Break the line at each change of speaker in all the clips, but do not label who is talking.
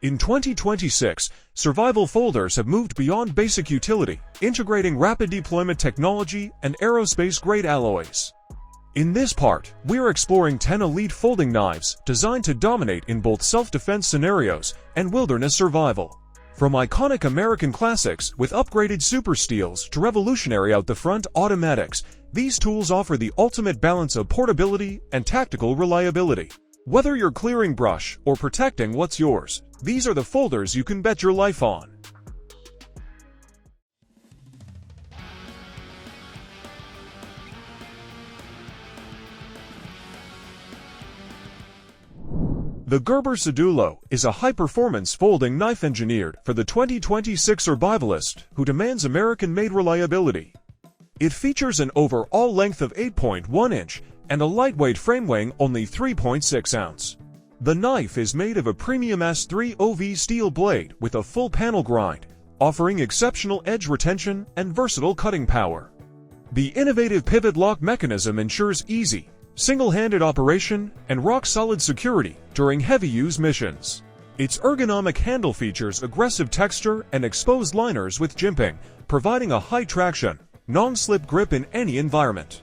In 2026, survival folders have moved beyond basic utility, integrating rapid deployment technology and aerospace-grade alloys. In this part, we're exploring 10 elite folding knives designed to dominate in both self-defense scenarios and wilderness survival. From iconic American classics with upgraded super steels to revolutionary out-the-front automatics, these tools offer the ultimate balance of portability and tactical reliability. Whether you're clearing brush or protecting what's yours, these are the folders you can bet your life on. The Gerber Sedulo is a high-performance folding knife engineered for the 2026 survivalist who demands American-made reliability. It features an overall length of 8.1 inch and a lightweight frame weighing only 3.6 ounce. The knife is made of a premium S3 OV steel blade with a full panel grind, offering exceptional edge retention and versatile cutting power. The innovative pivot lock mechanism ensures easy, single-handed operation and rock-solid security during heavy-use missions. Its ergonomic handle features aggressive texture and exposed liners with jimping, providing a high-traction, non-slip grip in any environment.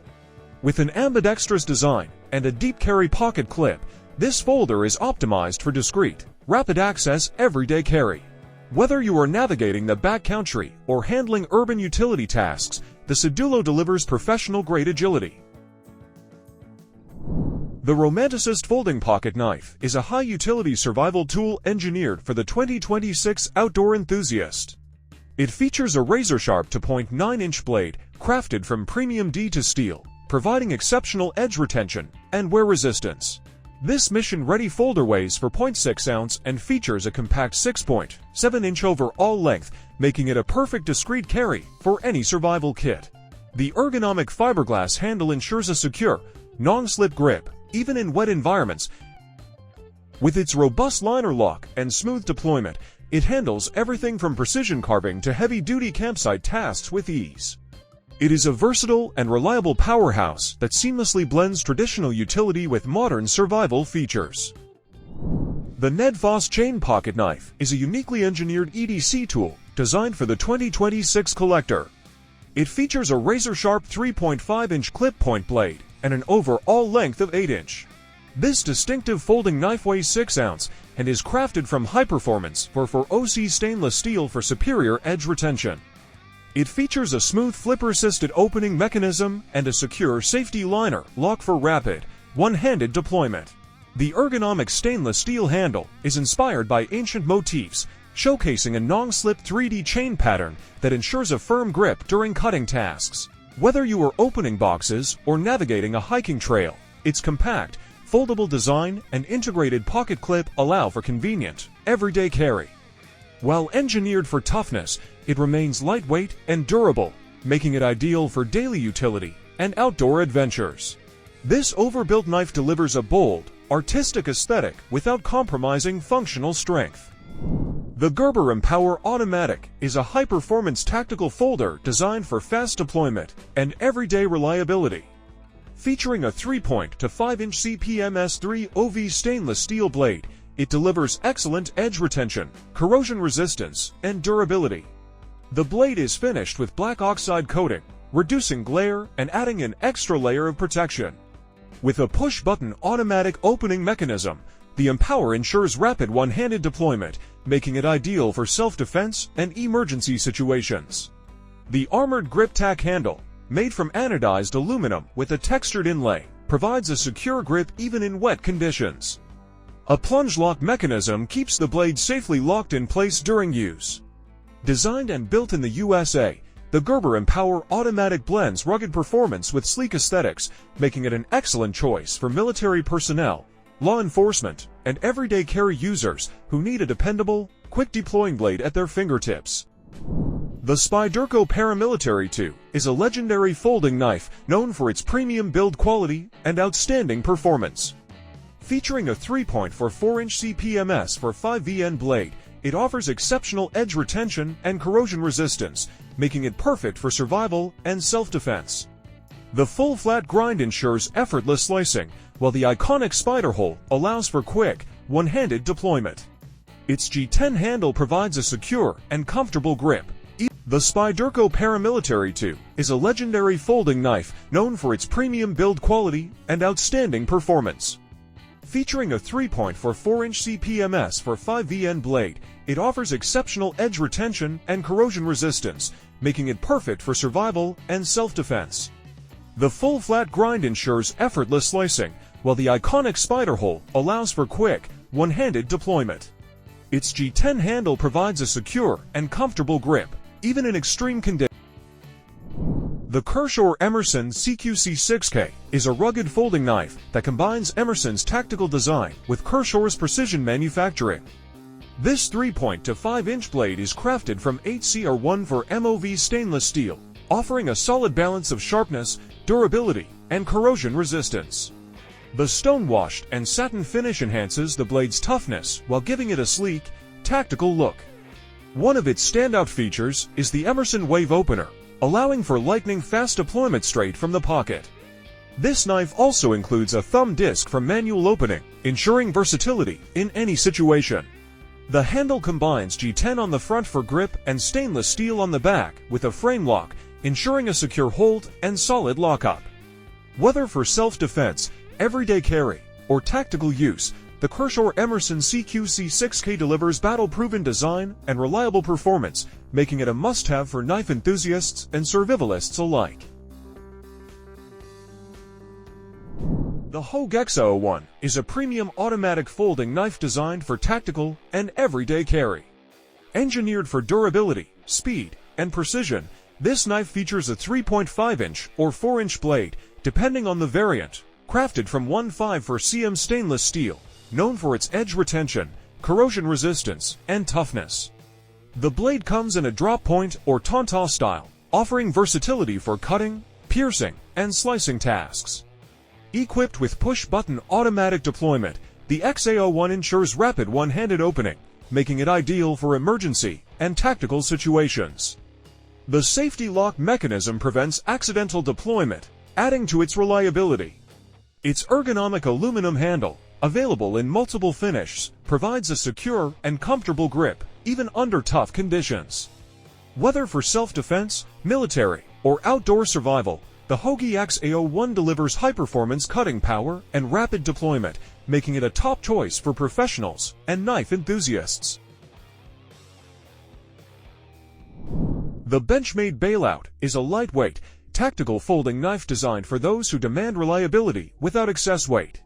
With an ambidextrous design and a deep carry pocket clip, this folder is optimized for discreet, rapid access everyday carry. Whether you are navigating the backcountry or handling urban utility tasks, the Sedulo delivers professional-grade agility. The ROMANTICIST folding pocket knife is a high-utility survival tool engineered for the 2026 outdoor enthusiast. It features a razor-sharp 2.9-inch blade crafted from premium D2 steel, providing exceptional edge retention and wear resistance. This mission-ready folder weighs 4.6 ounce and features a compact 6.7-inch overall length, making it a perfect discreet carry for any survival kit. The ergonomic fiberglass handle ensures a secure, non-slip grip, even in wet environments. With its robust liner lock and smooth deployment, it handles everything from precision carving to heavy-duty campsite tasks with ease. It is a versatile and reliable powerhouse that seamlessly blends traditional utility with modern survival features. The NedFoss chain pocket knife is a uniquely engineered EDC tool designed for the 2026 collector. It features a razor-sharp 3.5-inch clip point blade and an overall length of 8-inch. This distinctive folding knife weighs 6 ounce and is crafted from high-performance 440 stainless steel for superior edge retention. It features a smooth flipper-assisted opening mechanism and a secure safety liner lock for rapid, one-handed deployment. The ergonomic stainless steel handle is inspired by ancient motifs, showcasing a non-slip 3D chain pattern that ensures a firm grip during cutting tasks. Whether you are opening boxes or navigating a hiking trail, its compact, foldable design and integrated pocket clip allow for convenient, everyday carry. While engineered for toughness, it remains lightweight and durable, making it ideal for daily utility and outdoor adventures. This overbuilt knife delivers a bold, artistic aesthetic without compromising functional strength. The Gerber Empower Automatic is a high-performance tactical folder designed for fast deployment and everyday reliability. Featuring a 3.5-inch CPM S3 OV stainless steel blade, it delivers excellent edge retention, corrosion resistance, and durability. The blade is finished with black oxide coating, reducing glare and adding an extra layer of protection. With a push-button automatic opening mechanism, the Empower ensures rapid one-handed deployment, making it ideal for self-defense and emergency situations. The armored grip tack handle, made from anodized aluminum with a textured inlay, provides a secure grip even in wet conditions. A plunge lock mechanism keeps the blade safely locked in place during use. Designed and built in the USA, the Gerber Empower Automatic blends rugged performance with sleek aesthetics, making it an excellent choice for military personnel, law enforcement, and everyday carry users who need a dependable, quick-deploying blade at their fingertips. The Spyderco Paramilitary 2 is a legendary folding knife known for its premium build quality and outstanding performance. Featuring a 3.44-inch CPMS for 5VN blade, it offers exceptional edge retention and corrosion resistance, making it perfect for survival and self-defense. The full flat grind ensures effortless slicing, while the iconic spider hole allows for quick, one-handed deployment. Its G10 handle provides a secure and comfortable grip. The Spyderco Paramilitary 2 is a legendary folding knife known for its premium build quality and outstanding performance. Featuring a 3.44-inch CPMS for 5VN blade, it offers exceptional edge retention and corrosion resistance, making it perfect for survival and self-defense. The full flat grind ensures effortless slicing, while the iconic spider hole allows for quick, one-handed deployment. Its G10 handle provides a secure and comfortable grip, even in extreme conditions. The Kershaw Emerson CQC6K is a rugged folding knife that combines Emerson's tactical design with Kershaw's precision manufacturing. This 3.25-inch blade is crafted from 8CR1 MOV stainless steel, offering a solid balance of sharpness, durability, and corrosion resistance. The stone-washed and satin finish enhances the blade's toughness while giving it a sleek, tactical look. One of its standout features is the Emerson Wave Opener, allowing for lightning-fast deployment straight from the pocket. This knife also includes a thumb disc for manual opening, ensuring versatility in any situation. The handle combines G10 on the front for grip and stainless steel on the back with a frame lock, ensuring a secure hold and solid lockup. Whether for self-defense, everyday carry, or tactical use, the Kershaw Emerson CQC6K delivers battle-proven design and reliable performance, making it a must-have for knife enthusiasts and survivalists alike. The Hogue EX-A01 is a premium automatic folding knife designed for tactical and everyday carry. Engineered for durability, speed, and precision, this knife features a 3.5-inch or 4-inch blade, depending on the variant, crafted from 1.54 stainless steel, known for its edge retention, corrosion resistance, and toughness. The blade comes in a drop point or tauntaun style, offering versatility for cutting, piercing, and slicing tasks. Equipped with push-button automatic deployment, the EX-A01 ensures rapid one-handed opening, making it ideal for emergency and tactical situations. The safety lock mechanism prevents accidental deployment, adding to its reliability. Its ergonomic aluminum handle, available in multiple finishes, provides a secure and comfortable grip, even under tough conditions. Whether for self-defense, military, or outdoor survival, the Hogue EX-A01 delivers high-performance cutting power and rapid deployment, making it a top choice for professionals and knife enthusiasts. The Benchmade Bailout is a lightweight, tactical folding knife designed for those who demand reliability without excess weight.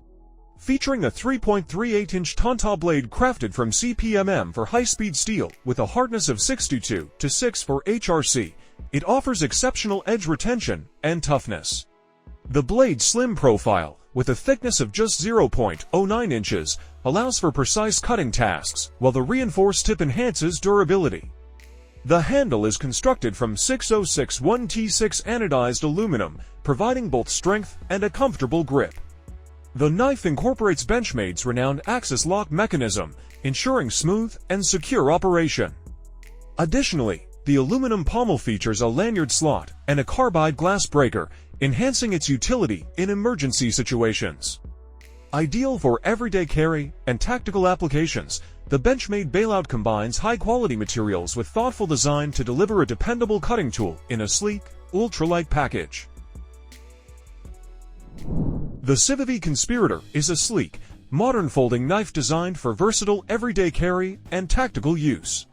Featuring a 3.38-inch tauntaun blade crafted from CPMM for high-speed steel with a hardness of 62 to 6 for HRC, it offers exceptional edge retention and toughness. The blade's slim profile, with a thickness of just 0.09 inches, allows for precise cutting tasks, while the reinforced tip enhances durability. The handle is constructed from 6061T6 anodized aluminum, providing both strength and a comfortable grip. The knife incorporates Benchmade's renowned axis lock mechanism, ensuring smooth and secure operation. Additionally, the aluminum pommel features a lanyard slot and a carbide glass breaker, enhancing its utility in emergency situations. Ideal for everyday carry and tactical applications, the Benchmade Bailout combines high-quality materials with thoughtful design to deliver a dependable cutting tool in a sleek, ultralight package. The CIVIVI Conspirator is a sleek, modern folding knife designed for versatile everyday carry and tactical use.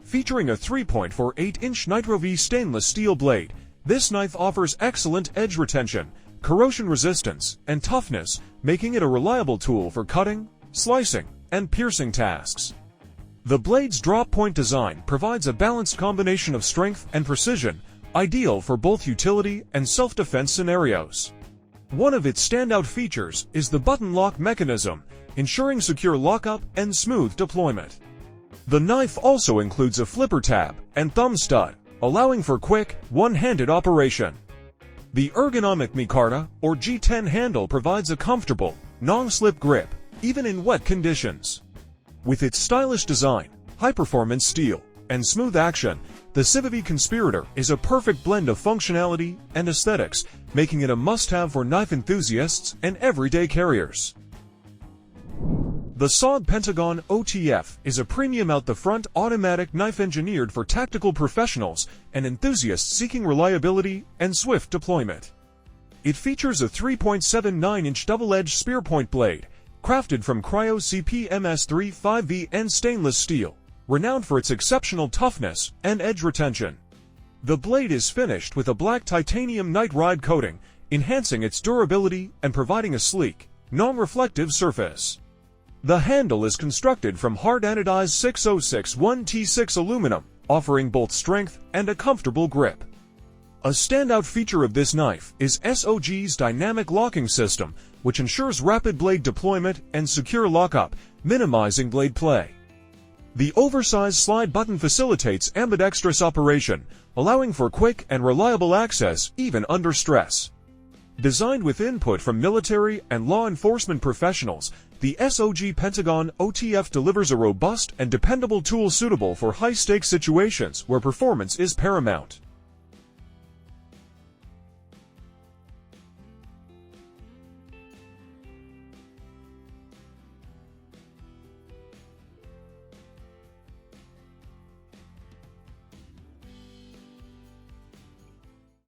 Featuring a 3.48-inch Nitro V stainless steel blade, this knife offers excellent edge retention, corrosion resistance, and toughness, making it a reliable tool for cutting, slicing, and piercing tasks. The blade's drop-point design provides a balanced combination of strength and precision, ideal for both utility and self-defense scenarios. One of its standout features is the button lock mechanism, ensuring secure lockup and smooth deployment. The knife also includes a flipper tab and thumb stud, allowing for quick, one-handed operation. The ergonomic micarta or G10 handle provides a comfortable, non-slip grip, even in wet conditions. With its stylish design, high-performance steel, and smooth action, the CIVIVI Conspirator is a perfect blend of functionality and aesthetics, making it a must-have for knife enthusiasts and everyday carriers. The SOG Pentagon OTF is a premium out-the-front automatic knife engineered for tactical professionals and enthusiasts seeking reliability and swift deployment. It features a 3.79-inch double-edged spearpoint blade, crafted from Cryo CP MS3 5VN stainless steel, renowned for its exceptional toughness and edge retention. The blade is finished with a black titanium night ride coating, enhancing its durability and providing a sleek, non-reflective surface. The handle is constructed from hard anodized 6061T6 aluminum, offering both strength and a comfortable grip. A standout feature of this knife is SOG's dynamic locking system, which ensures rapid blade deployment and secure lockup, minimizing blade play. The oversized slide button facilitates ambidextrous operation, allowing for quick and reliable access even under stress. Designed with input from military and law enforcement professionals, the SOG Pentagon OTF delivers a robust and dependable tool suitable for high-stakes situations where performance is paramount.